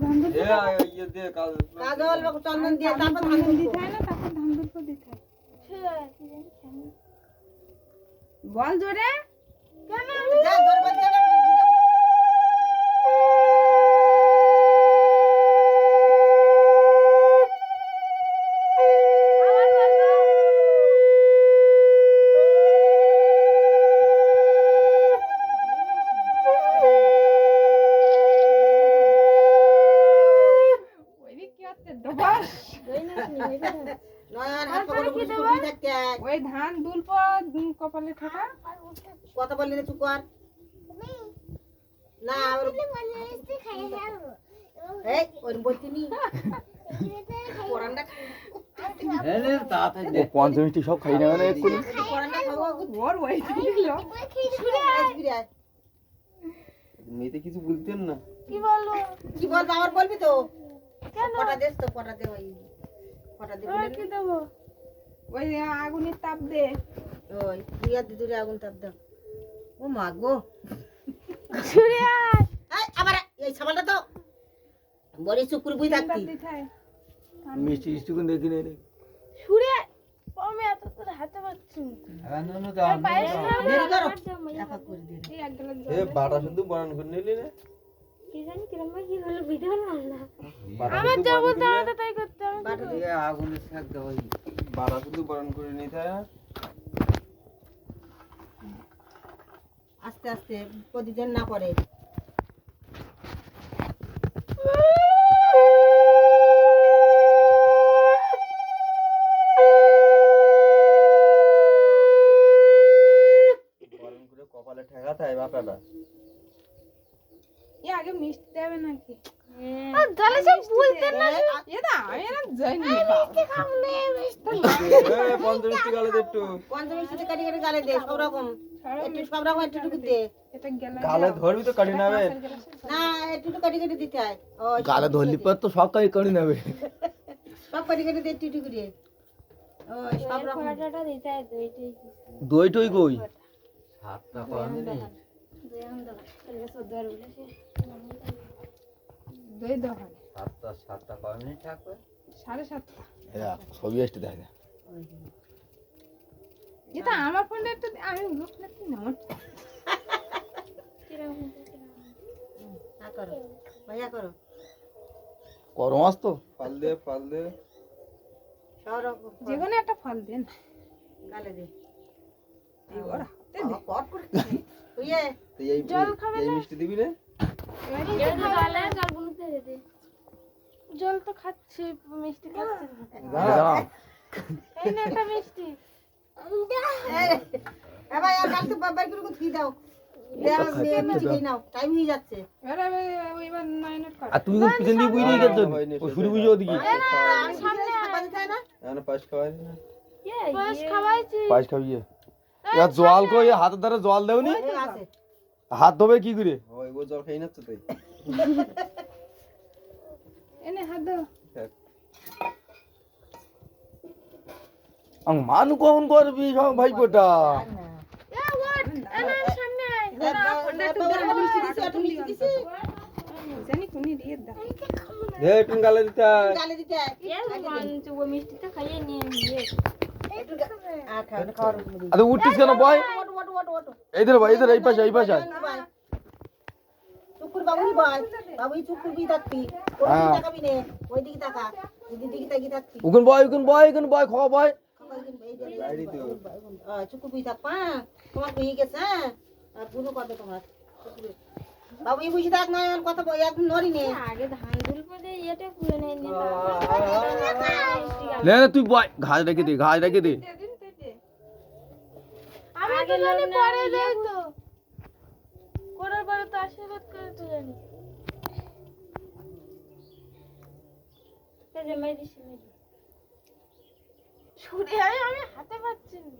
ধান দুল ये दे কাজল বা চন্দন দিয়ে তারপর ধান দুল দিতে হয় না, তারপর ধান দুল দিতে হয়। বল জোরে। কেন যা দরবার দিয়ে নয়ন হাত পা গুলো গুলো থাকতে ওই ধান দুলপ কপালে ঠেকা। কথা বললি না চুপ কর না আর এই ওর বলতিনি কোরআনটা এনে তাতে ও পঞ্চমিষ্টি সব খাই না মানে এক্ষুনি কোরআনটা খাবো ওর ওই দিল। মেয়েতে কিছু বলতেন না কি বলবো আবার বলবি তো ফটা দেস তো ফটা দে ওই ফটা দে বলে কি দেবো? ওই আগুনের তাপ দে। ওই দুই আর দূরে আগুন তাপ দাও ও মা গো এই আবার এই সাবানটা তো বড়ি চুকুর বুই থাকতি দিতে হয়। মিষ্টি মিষ্টি কোন দেখি না রে না না দাও দেরি করো একা করে দে এই এক গ্লাস এ বাটা শুধু বরণ করে নিলি না আমার যা বলতে হবে তাই করতে হবে বাটা দিয়ে আগুনে শাক দাও বাটা শুধু বরণ করে নিতে হয় আস্তে আস্তে প্রতিদিন না পড়ে বরণ করে কপালে ঠেকাতে হয় বাটাটা এ আগে মিষ্টি দেবে নাকি? তাহলে সব বলতে না এ না আমি না জানি এ পঞ্চমিষ্টি গালে দে একটু পঞ্চমী সাথে কাটি কাটি গালে দে সব রকম একটু সব রকম একটু একটু দে এটা গেল গালে ধরবি তো কাটি নেবে না একটু একটু কাটি কাটি দিতে হয় ওই গালে ধরলি পর তো সব কাজ করে নেবে সব কাটি কাটি দে একটু একটু করে ওই সব রকম দই টই কই হাতটা কমই নেই দই দাও হয় সাতটা কমই থাকবে 7:30। এরা ছবি আসতে দেখা যায় এটা আমার ফোনটা একটু আমি লোক নাকি না না করো ভাইয়া করো করো মাস তো ফল দে সব রকম যেকোনো একটা ফল দেন গালে দে এই ওর হাতে দে কট করে ওইয়ে তুই এই এই মিষ্টি দিবি না জল তো খাচ্ছি মিষ্টি খাচ্ছি দাঁড়া এই না একটা মিষ্টি এ ভাই আর কাল তো বাবা করে কি দাও দাও মিষ্টি খেয়ে নাও টাইম হয়ে যাচ্ছে এবারে এবার 9 কর আর তুমি কোন পিছন দিয়ে বুঝিয়ে গেছ ও শুরু বুঝিয়ে ওদিকে সামনে খাবার দিতে হয় না না পাঁচ খাওয়াই না পাঁচ খাওয়াইছি পাঁচ খাবিয়ে ইয়া জল কই হাতের ধারে জল দেওনি এই আছে হাত ধোবে কি করে ওই ও জল খাই না তো তাই এনে হাত দাও আং মানু কখন করবি সব ভাইপোটা সামনে আয় বাবা মিষ্টি দিছি একটু মিষ্টি দিছি জানি কোনি দিয়ে দাও দে একটু গালে দিতে হয় গালে দিতে হয় ও মিষ্টিটা খাইয়ে নিয়ে নিয়ে একটু আর খাওয়ার আরে উঠিস কেন বয় ওটো ওটো ওটো ওটো এইধারে ভাই এইধারে এই পাশে চুকুর বাবুই ভাই বাবুই চুকুর বি থাকবি ওই দিকে তাকাবি নে ওই দিকে তাকা দিদিকে তাকি থাকবি উকুন বয় খাওয়া বয় চুকুর বি থাক পা তোমার হয়ে গেছে হ্যাঁ আর পুরো করবে তোমার বাবুই বুঝি থাক না কথা বই একদম নড়ি নে আগে ধান দুলপে দিয়ে এটা খুলে নেই লে তুই বয় ঘাস রেখে দে আমি তো জানি পরে দেই তো করার পরে তো আশীর্বাদ করে তো জানি এই যে মেডিসিন ছুরি আমি হাতে পাচ্ছি না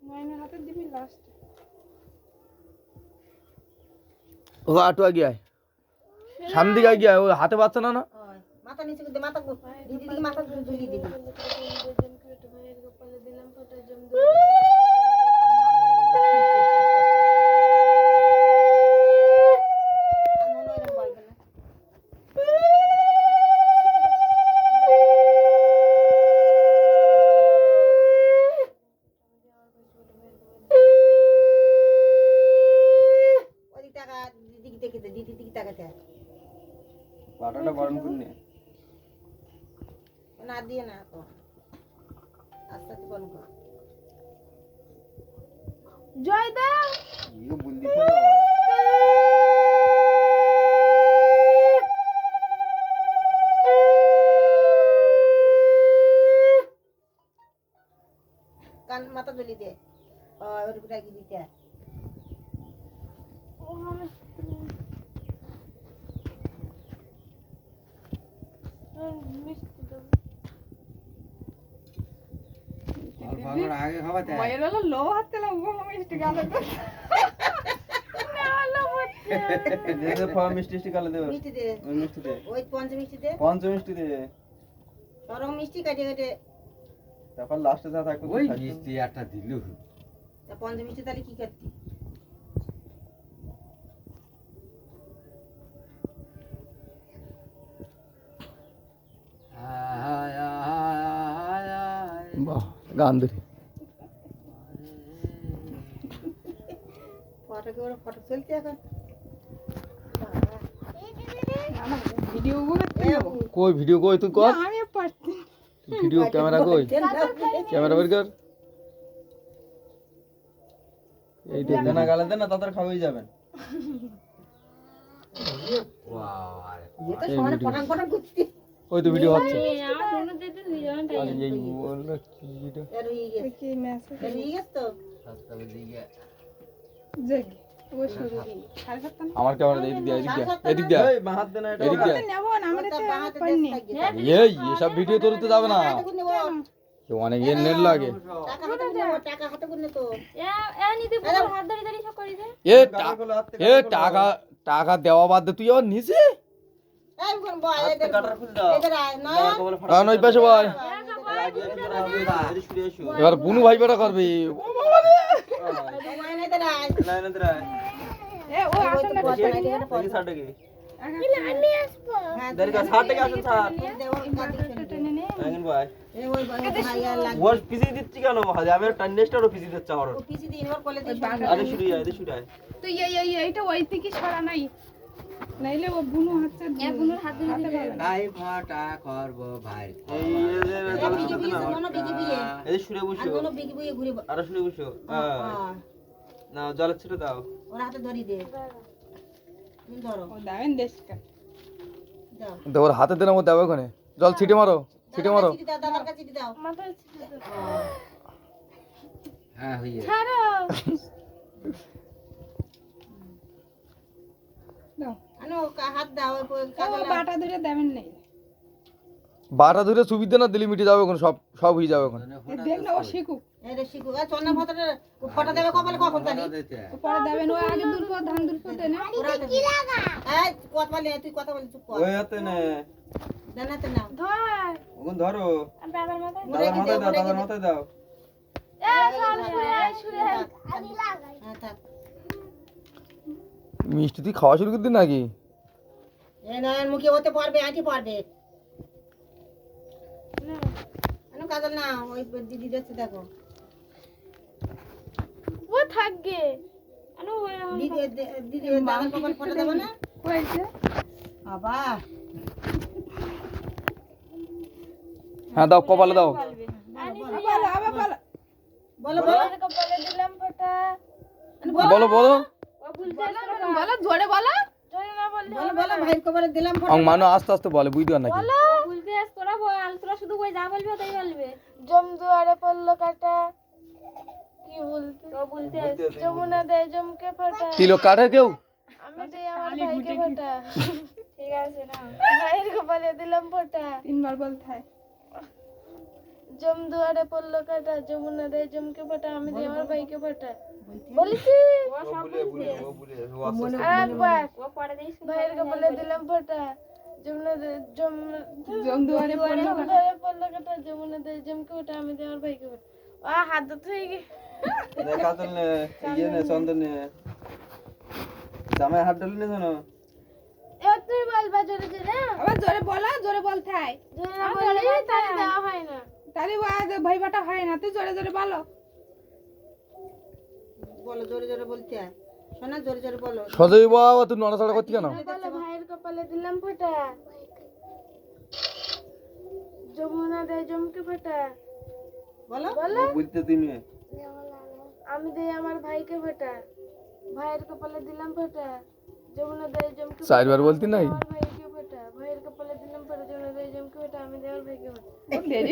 মাইনের হাতে দিবি লাস্ট ও আটো আগে আয় সামনে দিকে আগে আয় ও হাতে পাচ্ছে না না মাথা নিচে করে মাথা দিদি দিকে মাথা ঝুলিয়ে দিবি বাটাটা বারণ করে নে। না দিয়ে না তো আস্তে আস্তে বন্ধ কর জয় দাও ইও বল দিতে না। কান মাথা দলি দে ওর উপরে কি দিতে মিষ্টি দাও আর ভাগর আগে খাওয়াতে। বয়ের হলো লো হাতে লাগবো মিষ্টি গালে তো দে দে ফল মিষ্টি মিষ্টি কালে দে। মিষ্টি দে ওই মিষ্টি দে। ওই পঞ্চ মিষ্টি দে পঞ্চ মিষ্টি দে। সরং মিষ্টি কাটে কাটে তারপর লাস্টে যা থাকবে ওই মিষ্টি একটা দিলু তা পঞ্চ মিষ্টি তাহলে কি করতি বাহ গান ধরে ফটো চলছে এখন ভিডিও করতে যাবো কই ভিডিও কই তুই কর আমি পারছি ভিডিও ক্যামেরা কই ক্যামেরা বের কর এই দেখ দে না গালে দে না তাড়াতাড়ি খাওয়াই যাবেন। ये तो সমানে ফটাং ফটাং করতে ওই তো ভিডিও হচ্ছে আমার ফোনে দিতে দুজন আরে এই বললো কি এটা এর হয়ে গেছে কি মেসেজ এর হয়ে গেছে তো জেগ ও শুরু আর করতাম আমার ক্যামেরা দে এদিক দিয়ে এদিক দিয়ে এই বাঁ হাত দে না এটা। এদিক দিয়ে নেব না আমরা ওটা তো বাহাতে পাইনি দেশ থাকবে এই এসব ভিডিও তোরতে যাবে না হাতে করে নেবো অনেক নেট লাগে টাকা হাতে করে নেবো টাকা হাতে করে নে তো এ নিতে পুরো হাত ধরে ধরে সব করে দে এ গালে গুলো হাত থেকে এ টাকা টাকা দেওয়া বাদ দে তুই আবার নিছে এই কোন বয় এদের কাটার খুল দাও। এদের আয় না কবলে ফাটা। কারণ ওই পাশে ভাই এদিকে শুয়ে এসো। এবার বুনু ভাই বেটা করবি মাইনে এদের আয় না না দে। এ ও আসলে এই সাইডে কি? আমি আসবো হ্যাঁ দেরি কর সাইডে আসুন স্যার। দে ওর কাছে টেনে নে আইন ভাই। এই ওই ভাই আর লাগে ওর পিসি দিচ্ছি কেন? হাজে আমি টান্ডেস্টারও পিসি দিচ্ছি আমার। ও পিসি দিন ওর কোলে দিস আরে শুরু আয়, এদিকে শুরু আয়। তো এইটা ওই থেকে সরা নাই নাইলে ও বুনু হচ্ছে বুনুর হাত ধরে হাতে পাবে না। তাই ফাটা করব ভাই এই বিগি বিয়ে মনো বিগি বিয়ে এদিকে শুয়ে আর বসো। মনো বিগি বিয়ে ঘুরে আরে শুয়ে বসো। হ্যাঁ। না জলের ছিটে দাও। ওর হাতে ধরি দে তুমি ধরো ও দাবেন দেশকা দাও তো ওর হাতে দিলাম ও দেবে ওখানে জল ছিটে মারো ছিটে মারো চিঠি দাও দাদার কাছে চিঠি দাও মাথায় ছিটে দাও। হ্যাঁ হইয়ে ছাড়ো দাও আনো হাত দাও ওই ও কাগজ বাটা ধরে দেবেন নাই বাটা ধরে সুবিধা না দিলি মিটে যাবে ওখানে সব সব হয়ে যাবে ওখানে এ দেখ না ও শিখুক এই রে শিখু আর চন্না ফটোটা ফটো দেবে কপালে কখন জানি ও পরে দেবেন ও আগে দুলপো ধান দুলপো দেন কি লাগা এই কথা বলে তুই কথা বলে চুপ কর ওই হাতে নে। জানাতে না ধর ওখানে ধরো। আর দাদার মাথায় দাদার মাথায় দাও, দাদার মাথায় দাও। এ শুরে হ্যাঁ থাক মিষ্টি তুই খাওয়া শুরু করে দিন নাকি এই না মুখে হতে পারবে আঁটি পারবে আনো কাজল না ওই দিদি দেখতে দেখো ও থাকবে আনো দিদি দিদি দাদার কপাল ফটো দেবো না কইছে বাবা হ্যাঁ দাও কপালে দাও বলো আবার বলো বলো বলো কপালে দিলাম ফোঁটা বলো বলো ও ভুলতে বলো জোরে বলো জোরে না বললে বলো বলো ভাইয়ের কপালে দিলাম ফটো মানু আস্তে আস্তে বলে বুঝতে পার নাকি ভুলতে তোরা বল তোরা শুধু কই যা বলবি তাই বলবে জমদুয়ারে পড়লো কাটা কি বলতে ও বলতে যমুনা দেয় জমকে ফোঁটা তিলক কাটে কেউ আমি দেই আমার ভাইকে ফোঁটা ঠিক আছে না ভাইয়ের কপালে দিলাম ফোঁটা তিনবার বলতে হয় জমদুয়ারে পড়লো কাটা যমুনা দেয় জমকে ফোঁটা আমি দেই আমার ভাইকে ফোঁটা বলেছি আর একবার ভাইয়ের কপালে দিলাম ফোঁটা যমুনা দেয় জমদুয়ারে পড়লো কাটা। পড়লো কাটা যমুনা দেয় জমকে ফোঁটা আমি দেই আমার ভাইকে ফোঁটা হাত ধরতে হয়ে গেছে কাজল নে, ইয়ে নে, চন্দন নে। জামায় হাত ঢালি নে শোনো। এবার তুই বলবা জোরে জোরে আবার জোরে বলো জোরে বলতে হয় জোরে না বললে তাহলে দেওয়া হয় না তাহলে ভাই বাটা হয় না তুই জোরে জোরে বলো বলো জোরে জোরে বলতে হয় শোনা জোরে জোরে বলো সজই বাবা তুই নড়াচড়া করছি কেন বলো ভাইয়ের কপালে দিলাম ফোঁটা যমুনা দেয় জমকে ফাটা। বলো বুঝতে তুমি আমি দেই আমার ভাইকে ফাটা, ভাইয়ের কপালে দিলাম ফাটা। যমুনা দেয় জমকে ফাটা, চারবার বলতি নাই? আমার ভাইকে ফাটা, ভাইয়ের কপালে দিলাম ফাটা। যমুনা দেয় জমকে ফাটা, আমি দেই আমার ভাইকে ফাটা।